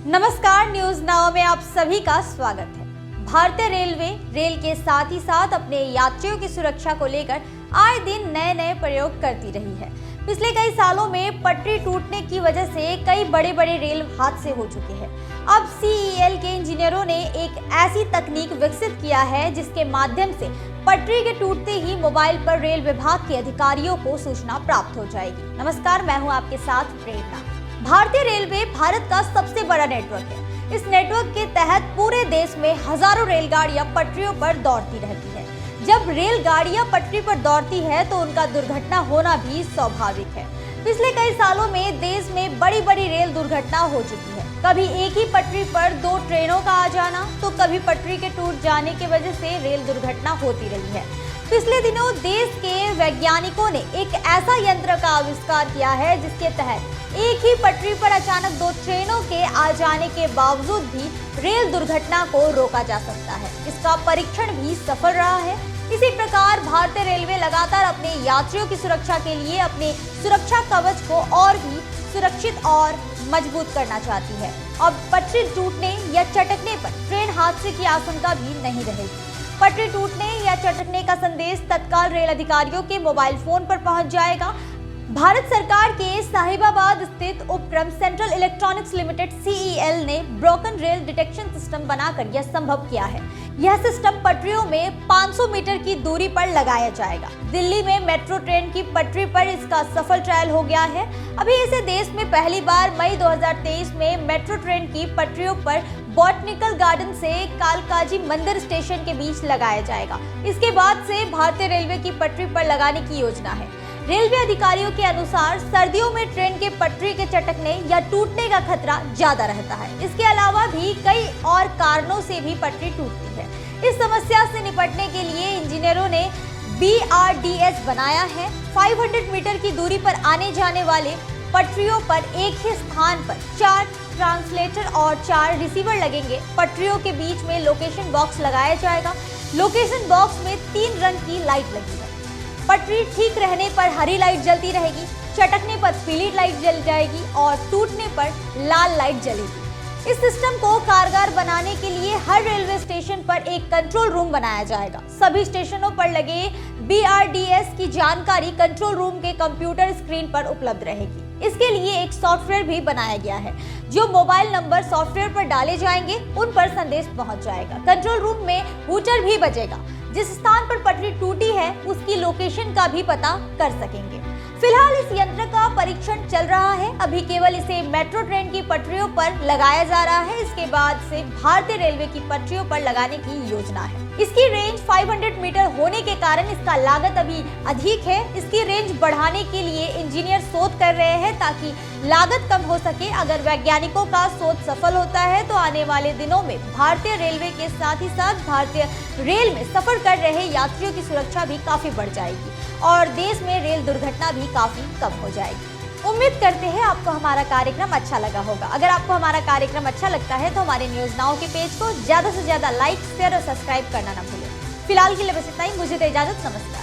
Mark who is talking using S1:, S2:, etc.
S1: नमस्कार, news now में आप सभी का स्वागत है। भारतीय रेलवे रेल के साथ ही साथ अपने यात्रियों की सुरक्षा को लेकर आए दिन नए नए प्रयोग करती रही है। पिछले कई सालों में पटरी टूटने की वजह से कई बड़े बड़े रेल हादसे हो चुके हैं। अब CEL के इंजीनियरों ने एक ऐसी तकनीक विकसित किया है जिसके माध्यम से पटरी के टूटते ही मोबाइल पर रेल विभाग के अधिकारियों को सूचना प्राप्त हो जाएगी। नमस्कार, मैं हूं आपके साथ प्रेरणा। भारतीय रेलवे भारत का सबसे बड़ा नेटवर्क है। इस नेटवर्क के तहत पूरे देश में हजारों रेलगाड़ियां पटरियों पर दौड़ती रहती है। जब रेलगाड़ियां पटरी पर दौड़ती है तो उनका दुर्घटना होना भी स्वाभाविक है। पिछले कई सालों में देश में बड़ी बड़ी रेल दुर्घटना हो चुकी है। कभी एक ही पटरी पर दो ट्रेनों का आ जाना तो कभी पटरी के टूट जाने की वजह से रेल दुर्घटना होती रही है। पिछले दिनों देश के वैज्ञानिकों ने एक ऐसा यंत्र का आविष्कार किया है जिसके तहत एक ही पटरी पर अचानक दो ट्रेनों के आ जाने के बावजूद भी रेल दुर्घटना को रोका जा सकता है। इसका परीक्षण भी सफल रहा है। इसी प्रकार भारतीय रेलवे लगातार अपने यात्रियों की सुरक्षा के लिए अपने सुरक्षा कवच को और भी सुरक्षित और मजबूत करना चाहती है। अब पटरी टूटने या चटकने पर ट्रेन हादसे की आशंका भी नहीं रहेगी। पटरी टूटने या चटकने का संदेश तत्काल रेल अधिकारियों के मोबाइल फोन पर पहुंच जाएगा। भारत सरकार के साहिबाबाद स्थित उपक्रम सेंट्रल इलेक्ट्रॉनिक्स लिमिटेड CEL ने ब्रोकन रेल डिटेक्शन सिस्टम बनाकर यह संभव किया है। यह सिस्टम पटरियों में 500 मीटर की दूरी पर लगाया जाएगा। दिल्ली में मेट्रो ट्रेन की पटरी पर इसका सफल ट्रायल हो गया है। अभी इसे देश में पहली बार मई 2023 में मेट्रो ट्रेन की पटरियों पर बॉटनिकल गार्डन से कालकाजी मंदिर स्टेशन के बीच लगाया जाएगा। इसके बाद से भारतीय रेलवे की पटरी पर लगाने की योजना है। रेलवे अधिकारियों के अनुसार सर्दियों में ट्रेन के पटरी के चटकने या टूटने का खतरा ज्यादा रहता है। इसके अलावा भी कई और कारणों से भी पटरी टूटती है। इस समस्या से निपटने के लिए इंजीनियरों ने BRDS बनाया है। 500 मीटर की दूरी पर आने जाने वाले पटरियों पर एक ही स्थान पर 4 ट्रांसलेटर और 4 रिसीवर लगेंगे। पटरियों के बीच में लोकेशन बॉक्स लगाया जाएगा। लोकेशन बॉक्स में 3 रंग की लाइट लगी है। पटरी ठीक रहने पर हरी लाइट जलती रहेगी, चटकने पर पीली लाइट जल जाएगी और टूटने पर लाल लाइट जलेगी। इस सिस्टम को कारगर बनाने के लिए हर रेलवे स्टेशन पर एक कंट्रोल रूम बनाया जाएगा। सभी स्टेशनों पर लगे BRDS की जानकारी कंट्रोल रूम के कंप्यूटर स्क्रीन पर उपलब्ध रहेगी। इसके लिए एक सॉफ्टवेयर भी बनाया गया है। जो मोबाइल नंबर सॉफ्टवेयर पर डाले जाएंगे उन पर संदेश पहुंच जाएगा। कंट्रोल रूम में हूटर भी बजेगा। जिस स्थान पर पटरी टूटी है उसकी लोकेशन का भी पता कर सकेंगे। फिलहाल इस यंत्र का परीक्षण चल रहा है। अभी केवल इसे मेट्रो ट्रेन की पटरियों पर लगाया जा रहा है। इसके बाद से भारतीय रेलवे की पटरियों पर लगाने की योजना है। इसकी रेंज 500 मीटर होने के कारण इसका लागत अभी अधिक है। इसकी रेंज बढ़ाने के लिए इंजीनियर शोध कर रहे हैं ताकि लागत कम हो सके। अगर वैज्ञानिकों का शोध सफल होता है तो आने वाले दिनों में भारतीय रेलवे के साथ ही साथ भारतीय रेल में सफर कर रहे यात्रियों की सुरक्षा भी काफी बढ़ जाएगी और देश में रेल दुर्घटना भी काफी कम हो जाएगी। उम्मीद करते हैं आपको हमारा कार्यक्रम अच्छा लगा होगा। अगर आपको हमारा कार्यक्रम अच्छा लगता है तो हमारे न्यूज नाउ के पेज को ज्यादा से ज्यादा लाइक, शेयर और सब्सक्राइब करना ना भूलें। फिलहाल के लिए बस इतना ही। मुझे तो इजाजत। नमस्कार।